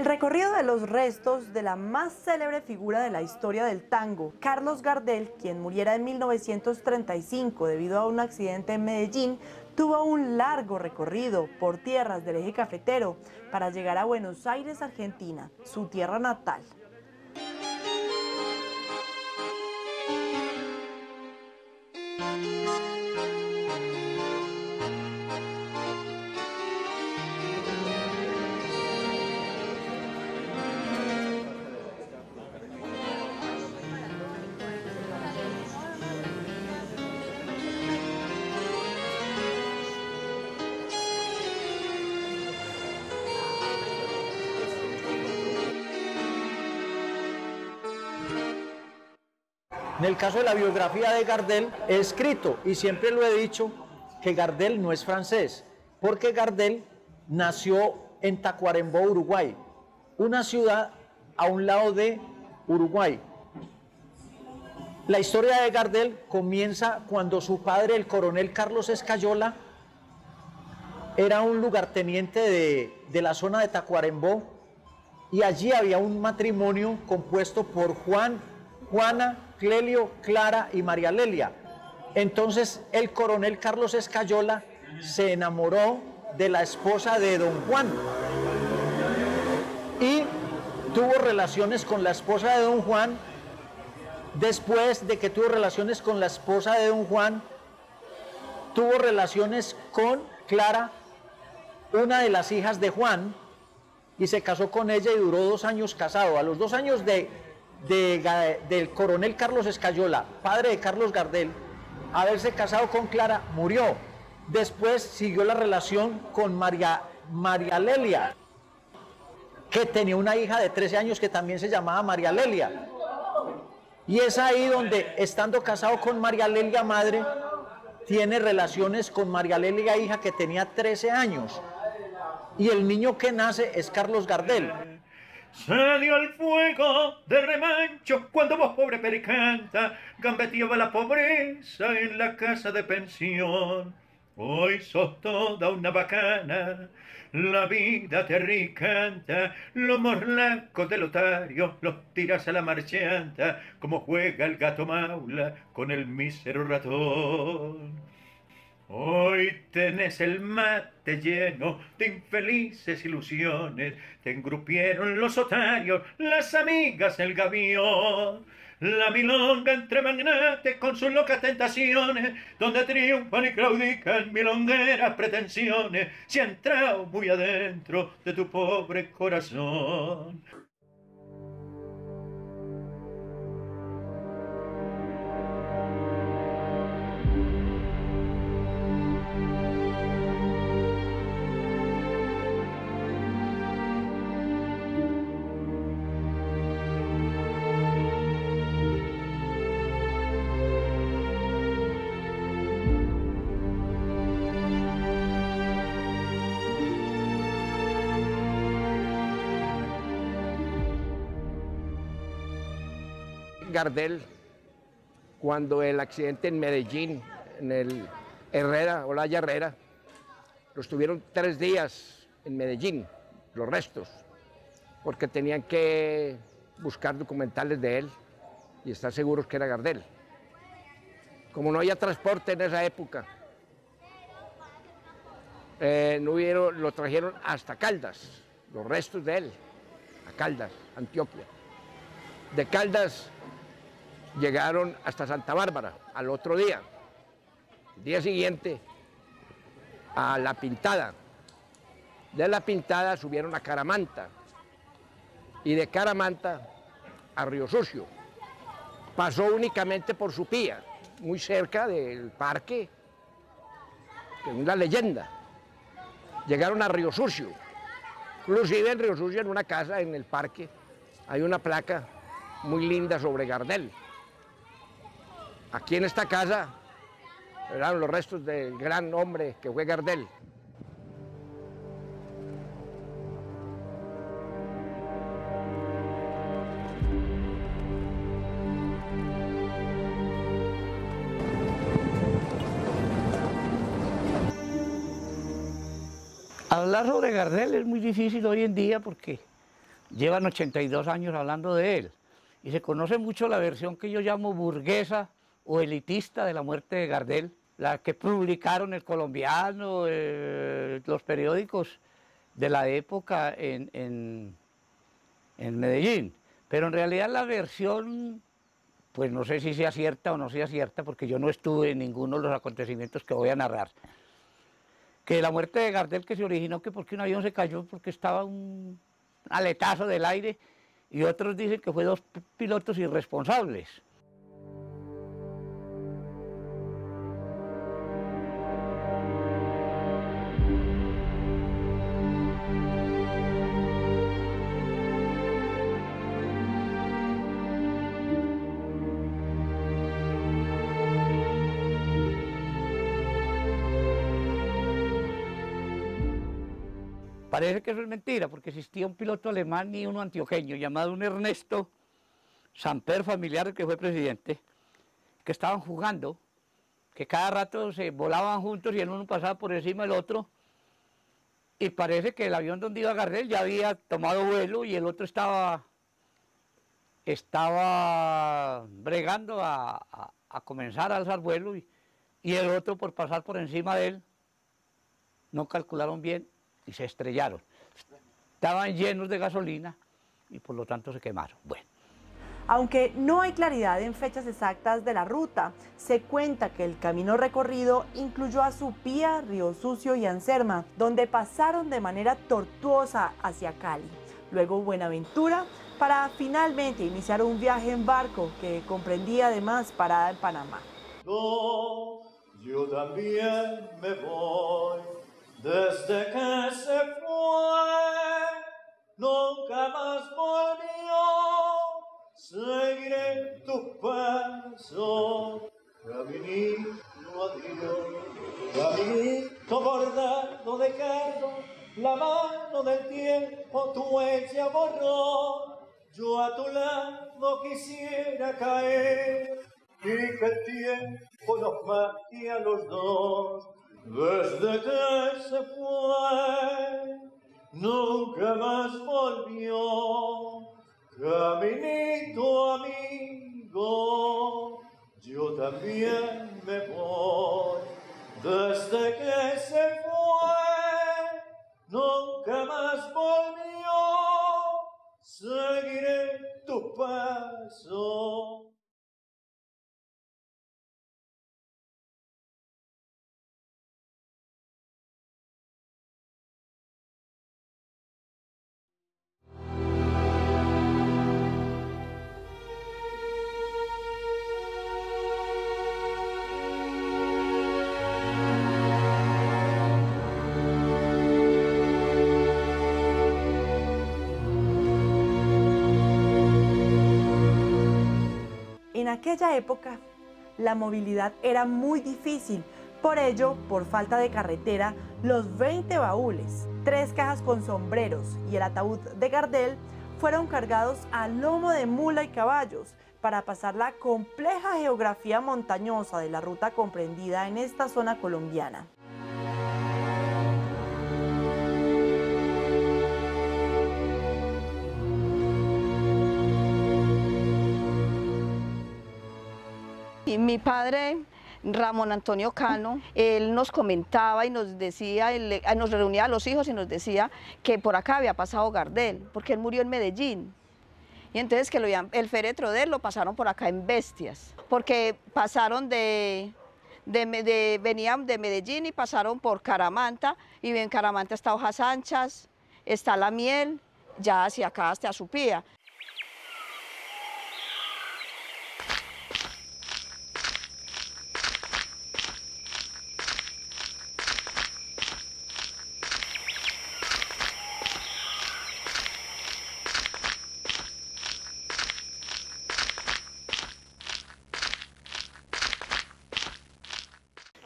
El recorrido de los restos de la más célebre figura de la historia del tango, Carlos Gardel, quien muriera en 1935 debido a un accidente en Medellín, tuvo un largo recorrido por tierras del eje cafetero para llegar a Buenos Aires, Argentina, su tierra natal. En el caso de la biografía de Gardel, he escrito, y siempre lo he dicho, que Gardel no es francés, porque Gardel nació en Tacuarembó, Uruguay, una ciudad a un lado de Uruguay. La historia de Gardel comienza cuando su padre, el coronel Carlos Escayola, era un lugarteniente de la zona de Tacuarembó, y allí había un matrimonio compuesto por Juana, Clelio, Clara y María Lelia. Entonces el coronel Carlos Escayola se enamoró de la esposa de don Juan y tuvo relaciones con la esposa de don Juan. Después de que tuvo relaciones con la esposa de don Juan, tuvo relaciones con Clara, una de las hijas de Juan, y se casó con ella y duró 2 años casado. A los 2 años del coronel Carlos Escayola, padre de Carlos Gardel, haberse casado con Clara, murió. Después siguió la relación con María Lelia, que tenía una hija de 13 años que también se llamaba María Lelia. Y es ahí donde, estando casado con María Lelia madre, tiene relaciones con María Lelia hija, que tenía 13 años. Y el niño que nace es Carlos Gardel. Salió el fuego de remancho cuando vos, pobre pericanta, gambeteaba la pobreza en la casa de pensión. Hoy sos toda una bacana, la vida te ricanta, los morlacos del otario los tiras a la marchanta, como juega el gato maula con el mísero ratón. Hoy tenés el mate lleno de infelices ilusiones, te engrupieron los otarios, las amigas del gavión, la milonga entre magnates con sus locas tentaciones, donde triunfan y claudican milongueras pretensiones, se ha entrado muy adentro de tu pobre corazón. Gardel, cuando el accidente en Medellín, en el Olaya Herrera, los tuvieron 3 días en Medellín, los restos, porque tenían que buscar documentales de él y estar seguros que era Gardel. Como no había transporte en esa época, lo trajeron hasta Caldas, los restos de él, a Caldas, Antioquia. De Caldas llegaron hasta Santa Bárbara al otro día. El día siguiente a La Pintada. De La Pintada subieron a Caramanta y de Caramanta a Río Sucio. Pasó únicamente por Supía, muy cerca del parque, que es una leyenda. Llegaron a Río Sucio. Inclusive en Río Sucio, en una casa en el parque, hay una placa muy linda sobre Gardel. Aquí en esta casa eran los restos del gran hombre que fue Gardel. Hablar sobre Gardel es muy difícil hoy en día porque llevan 82 años hablando de él. Y se conoce mucho la versión que yo llamo burguesa o elitista de la muerte de Gardel, la que publicaron El Colombiano, los periódicos de la época en Medellín. Pero en realidad la versión, pues no sé si sea cierta o no sea cierta, porque yo no estuve en ninguno de los acontecimientos que voy a narrar. Que la muerte de Gardel que se originó que porque un avión se cayó porque estaba un aletazo del aire, y otros dicen que fue dos pilotos irresponsables. Parece que eso es mentira, porque existía un piloto alemán y uno antioqueño, llamado un Ernesto Samper, familiar que fue presidente, que estaban jugando, que cada rato se volaban juntos y el uno pasaba por encima del otro, y parece que el avión donde iba Gardel ya había tomado vuelo y el otro estaba bregando a comenzar a alzar vuelo, y el otro, por pasar por encima de él, no calcularon bien y se estrellaron. Estaban llenos de gasolina y por lo tanto se quemaron. Bueno. Aunque no hay claridad en fechas exactas de la ruta, se cuenta que el camino recorrido incluyó a Supía, Río Sucio y Anserma, donde pasaron de manera tortuosa hacia Cali, luego Buenaventura, para finalmente iniciar un viaje en barco que comprendía además parada en Panamá. No, yo también me voy. Desde que se fue, nunca más volvió. Seguiré tus pasos, caminito adiós, caminito bordado de cardo, la mano del tiempo tu huella borró. Yo a tu lado quisiera caer y que el tiempo nos mate a los dos. Desde que se fue, nunca más volvió. Caminito amigo, yo también me voy. Desde que se fue, nunca más volvió. Seguiré tu paso. En aquella época, la movilidad era muy difícil. Por ello, por falta de carretera, los 20 baúles, 3 cajas con sombreros y el ataúd de Gardel fueron cargados a lomo de mula y caballos para pasar la compleja geografía montañosa de la ruta comprendida en esta zona colombiana. Y mi padre, Ramón Antonio Cano, él nos comentaba y nos decía, nos reunía a los hijos y nos decía que por acá había pasado Gardel, porque él murió en Medellín. Y entonces que el féretro de él lo pasaron por acá en Bestias, porque pasaron venían de Medellín y pasaron por Caramanta, y en Caramanta está Hojas Anchas, está La Miel, ya hacia acá hasta Supía.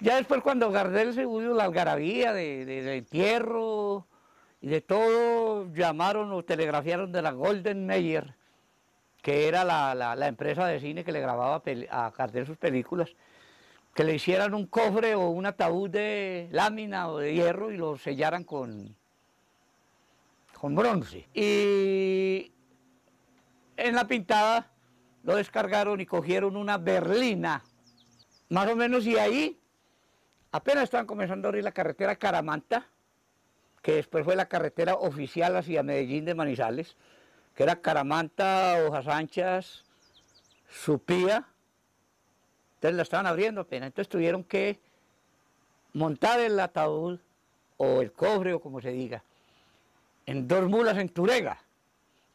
Ya después cuando Gardel se hubo la algarabía de entierro y de todo, llamaron o telegrafiaron de la Golden Mayer, que era la empresa de cine que le grababa a Gardel sus películas, que le hicieran un cofre o un ataúd de lámina o de hierro y lo sellaran con con bronce. Y en la pintada lo descargaron y cogieron una berlina, más o menos, y ahí apenas estaban comenzando a abrir la carretera Caramanta, que después fue la carretera oficial hacia Medellín de Manizales, que era Caramanta, Hojas Anchas, Supía. Entonces la estaban abriendo apenas, entonces tuvieron que montar el ataúd o el cofre o como se diga en 2 mulas en Turega,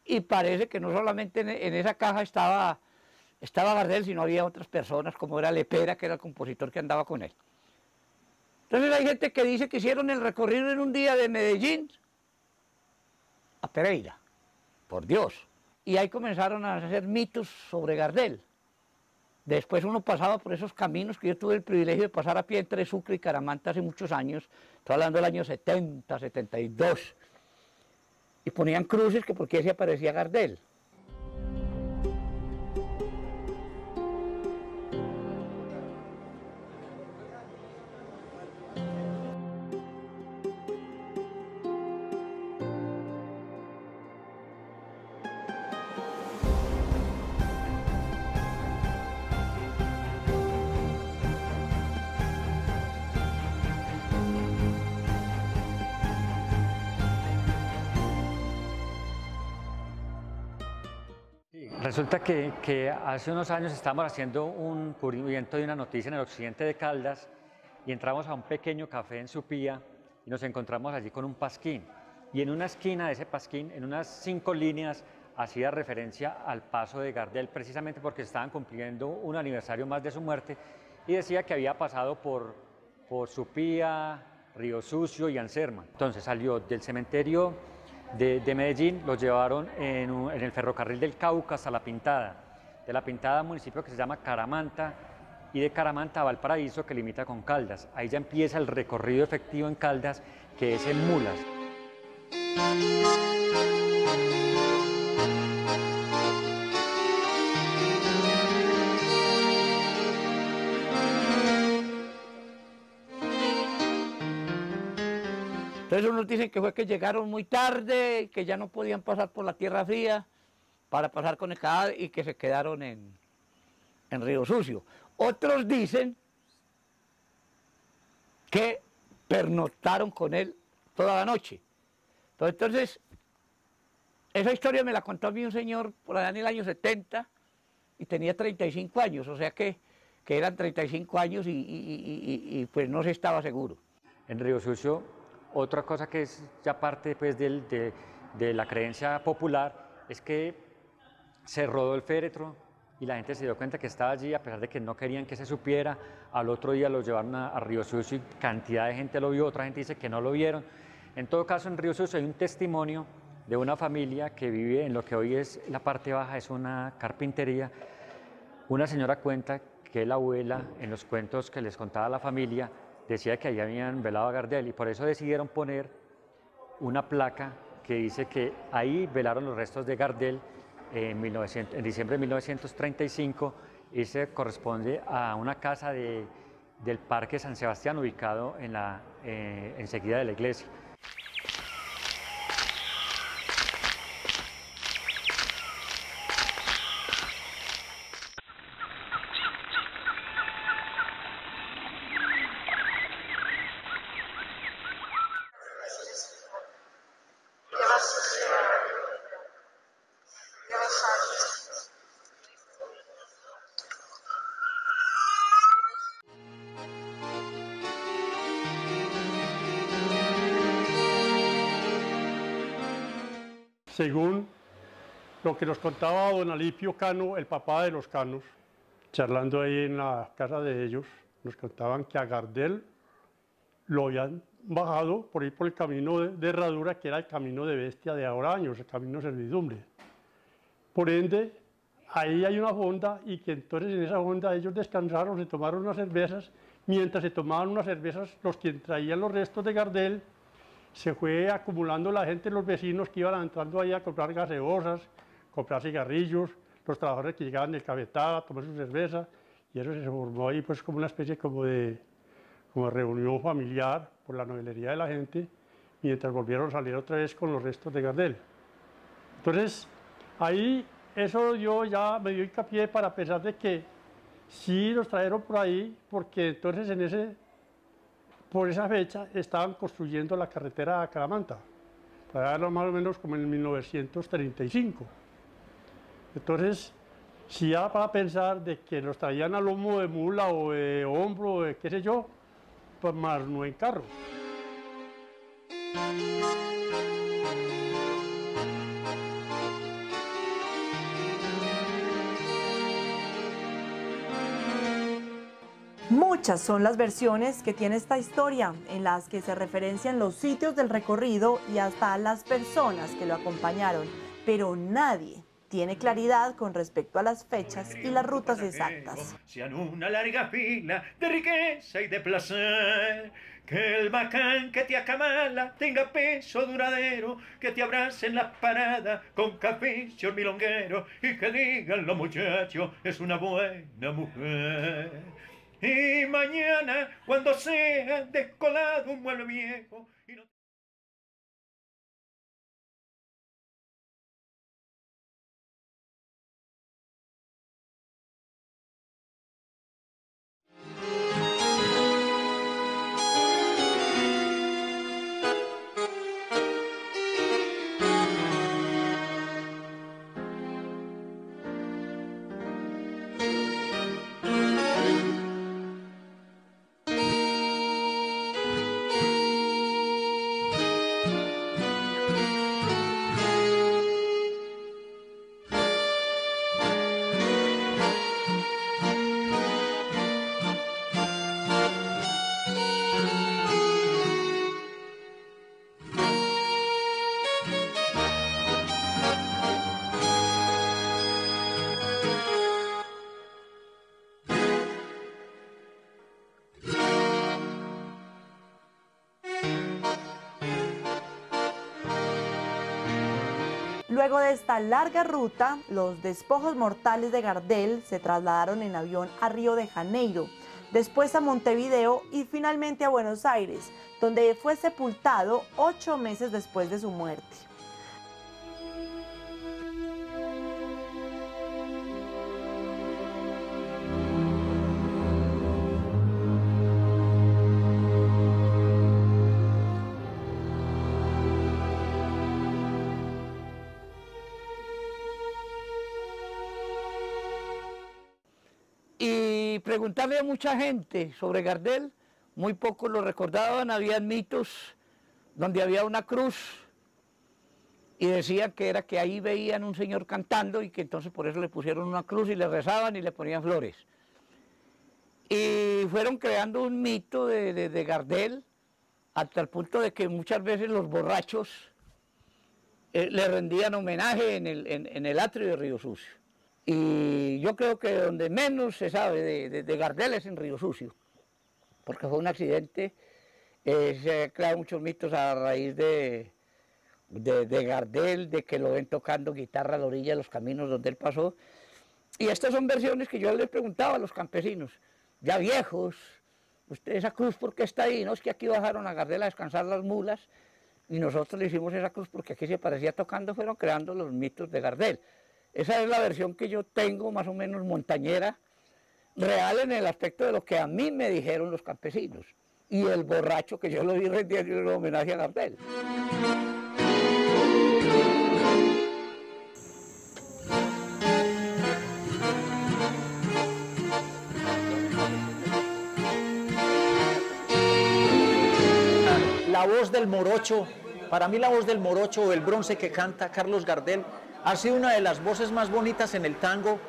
y parece que no solamente en esa caja estaba Gardel, sino había otras personas como era Lepera, que era el compositor que andaba con él. Entonces hay gente que dice que hicieron el recorrido en un día de Medellín a Pereira, por Dios, y ahí comenzaron a hacer mitos sobre Gardel. Después uno pasaba por esos caminos que yo tuve el privilegio de pasar a pie entre Sucre y Caramanta hace muchos años, estoy hablando del año 70, 72, y ponían cruces que porque se aparecía Gardel. Resulta que hace unos años estábamos haciendo un cubrimiento de una noticia en el occidente de Caldas y entramos a un pequeño café en Supía y nos encontramos allí con un pasquín. Y en una esquina de ese pasquín, en unas 5 líneas, hacía referencia al paso de Gardel, precisamente porque estaban cumpliendo un aniversario más de su muerte, y decía que había pasado por Supía, Río Sucio y Anserma. Entonces salió del cementerio de Medellín, lo llevaron en el ferrocarril del Cauca hasta La Pintada, de La Pintada a un municipio que se llama Caramanta, y de Caramanta a Valparaíso, que limita con Caldas. Ahí ya empieza el recorrido efectivo en Caldas, que es en mulas. Entonces unos dicen que fue que llegaron muy tarde, que ya no podían pasar por la Tierra Fría para pasar con el cadáver y que se quedaron en Río Sucio. Otros dicen que pernoctaron con él toda la noche. Entonces, esa historia me la contó a mí un señor por allá en el año 70 y tenía 35 años, o sea que eran 35 años y pues no se estaba seguro. En Río Sucio, otra cosa que es ya parte pues, de la creencia popular es que se rodó el féretro y la gente se dio cuenta que estaba allí, a pesar de que no querían que se supiera. Al otro día lo llevaron a Río Sucio y cantidad de gente lo vio, otra gente dice que no lo vieron. En todo caso, en Río Sucio hay un testimonio de una familia que vive en lo que hoy es la parte baja, es una carpintería. Una señora cuenta que la abuela, en los cuentos que les contaba la familia, decía que ahí habían velado a Gardel, y por eso decidieron poner una placa que dice que ahí velaron los restos de Gardel en diciembre de 1935, y se corresponde a una casa del Parque San Sebastián, ubicado enseguida de la iglesia. Según lo que nos contaba don Alipio Cano, el papá de los Canos, charlando ahí en la casa de ellos, nos contaban que a Gardel lo habían bajado por ahí por el camino de Herradura, que era el camino de Bestia de ahora años, el camino de servidumbre. Por ende, ahí hay una fonda, y que entonces en esa fonda ellos descansaron, se tomaron unas cervezas. Mientras se tomaban unas cervezas, los que traían los restos de Gardel, se fue acumulando la gente, los vecinos que iban entrando ahí a comprar gaseosas, comprar cigarrillos, los trabajadores que llegaban del cafetal a tomar su cerveza, y eso se formó ahí pues como una especie como de reunión familiar por la novelería de la gente, mientras volvieron a salir otra vez con los restos de Gardel. Entonces, ahí eso yo ya me dio hincapié para pensar de que sí los trajeron por ahí, porque entonces por esa fecha estaban construyendo la carretera a Caramanta, más o menos como en 1935. Entonces, sí ya para pensar de que los traían a lomo de mula o de hombro, o de qué sé yo, pues más no en carro. Muchas son las versiones que tiene esta historia, en las que se referencian los sitios del recorrido y hasta las personas que lo acompañaron, pero nadie tiene claridad con respecto a las fechas y las rutas exactas. Sean una larga fila de riqueza y de placer, que el bacán que te acamala tenga peso duradero, que te abrace en las paradas con capricho milonguero y que digan los muchachos, es una buena mujer. Y mañana, cuando sea descolado un mueble viejo y no... Luego de esta larga ruta, los despojos mortales de Gardel se trasladaron en avión a Río de Janeiro, después a Montevideo y finalmente a Buenos Aires, donde fue sepultado 8 meses después de su muerte. Y preguntarle a mucha gente sobre Gardel, muy pocos lo recordaban, había mitos donde había una cruz y decían que era que ahí veían un señor cantando y que entonces por eso le pusieron una cruz y le rezaban y le ponían flores. Y fueron creando un mito de Gardel hasta el punto de que muchas veces los borrachos le rendían homenaje en el atrio de Río Sucio. Y yo creo que donde menos se sabe de Gardel es en Río Sucio, porque fue un accidente. Se han creado muchos mitos a raíz de Gardel, de que lo ven tocando guitarra a la orilla de los caminos donde él pasó. Y estas son versiones que yo les preguntaba a los campesinos, ya viejos, ¿usted esa cruz por qué está ahí? No, es que aquí bajaron a Gardel a descansar las mulas y nosotros le hicimos esa cruz porque aquí se parecía tocando, fueron creando los mitos de Gardel. Esa es la versión que yo tengo, más o menos montañera, real en el aspecto de lo que a mí me dijeron los campesinos. Y el borracho que yo lo vi rendiendo un homenaje a Gardel. La voz del morocho, para mí la voz del morocho o el bronce que canta Carlos Gardel, ha sido una de las voces más bonitas en el tango,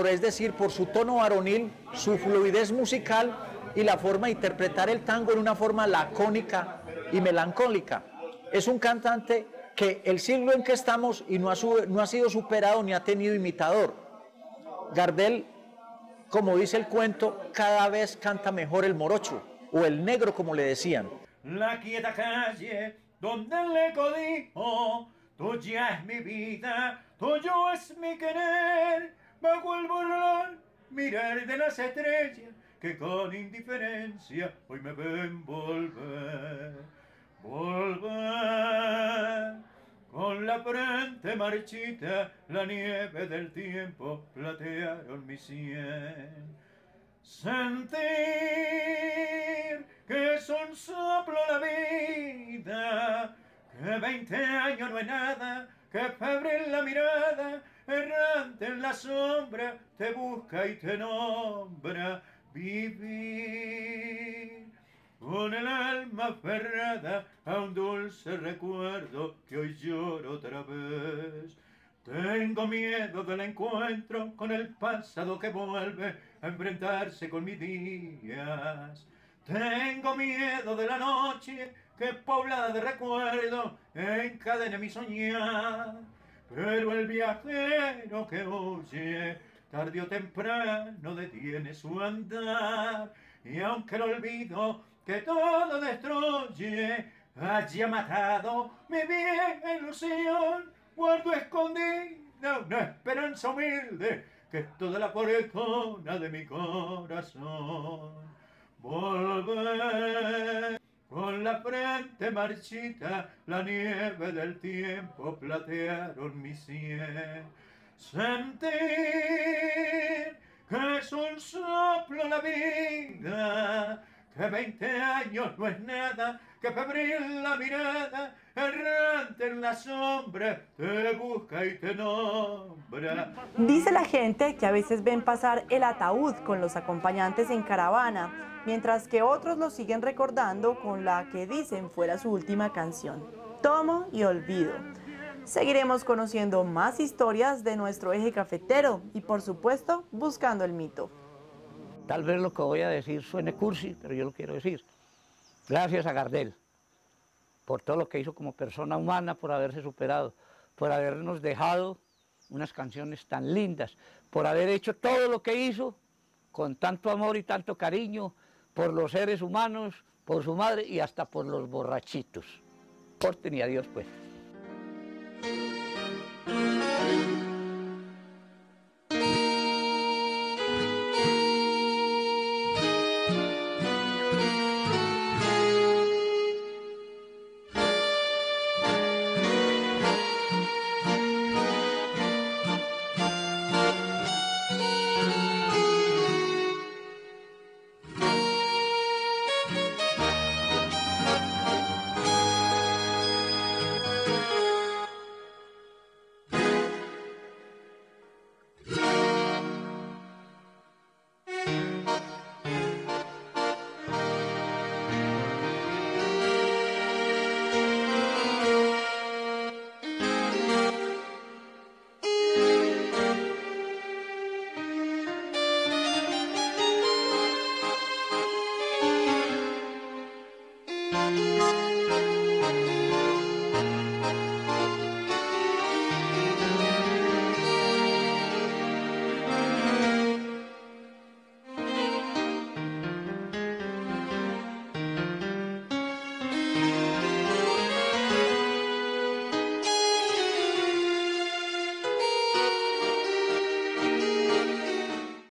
es decir, por su tono varonil, su fluidez musical y la forma de interpretar el tango en una forma lacónica y melancólica. Es un cantante que el siglo en que estamos y no ha sido superado ni ha tenido imitador. Gardel, como dice el cuento, cada vez canta mejor el morocho, o el negro como le decían. La quieta calle donde le codijo, tuya es mi vida, tuyo es mi querer, bajo el borrón mirar de las estrellas que con indiferencia hoy me ven volver, volver. frente marchita, la nieve del tiempo platearon mi sien. Sentir que es un soplo la vida, que 20 años no es nada, que febril la mirada, errante en la sombra, te busca y te nombra. Vivir con el alma aferrada a un dulce recuerdo que hoy lloro otra vez. Tengo miedo del encuentro con el pasado que vuelve a enfrentarse con mis días. Tengo miedo de la noche que poblada de recuerdo encadena mi soñar. Pero el viajero que huye tarde o temprano detiene su andar, y aunque el olvido que todo destruye haya matado mi vieja ilusión, guardo escondida una esperanza humilde que es toda la fortuna de mi corazón. Volver con la frente marchita, la nieve del tiempo platearon mi sien. Sentir que es un soplo la vida, que 20 años no es nada, que febril la mirada, errante en la sombra, te busca y te nombra. Dice la gente que a veces ven pasar el ataúd con los acompañantes en caravana, mientras que otros lo siguen recordando con la que dicen fuera su última canción, Tomo y Olvido. Seguiremos conociendo más historias de nuestro eje cafetero y, por supuesto, buscando el mito. Tal vez lo que voy a decir suene cursi, pero yo lo quiero decir. Gracias a Gardel por todo lo que hizo como persona humana, por haberse superado, por habernos dejado unas canciones tan lindas, por haber hecho todo lo que hizo con tanto amor y tanto cariño por los seres humanos, por su madre y hasta por los borrachitos. Porten y adiós, pues.